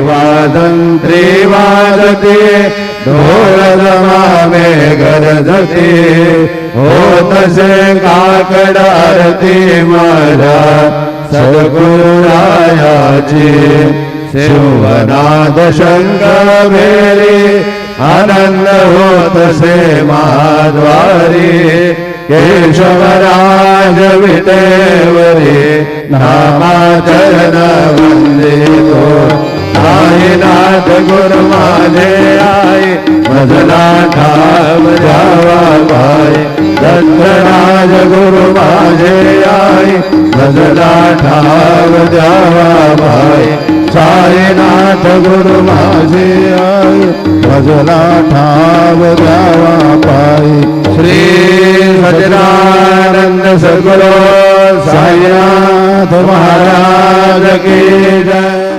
वादंत्री वाजते ढोल जमावे गरजते होतसे काकड आरती माझ्या सद्गुरुरायाची शिवनाद शंख भेरी आनंद होतसे महाद्वारी केशवराज विटेवरी नामाचरण वंदितो नाथ गुरु माझे आई मजला ठाव जावा भाई दत्तराज गुरु माझे आई मजला ठाव जावा भाई साईनाथ गुरु माझे आई मजला ठाव जावा पाई श्री सच्चिदानंद सद्गुरु साईनाथ महाराज की जय।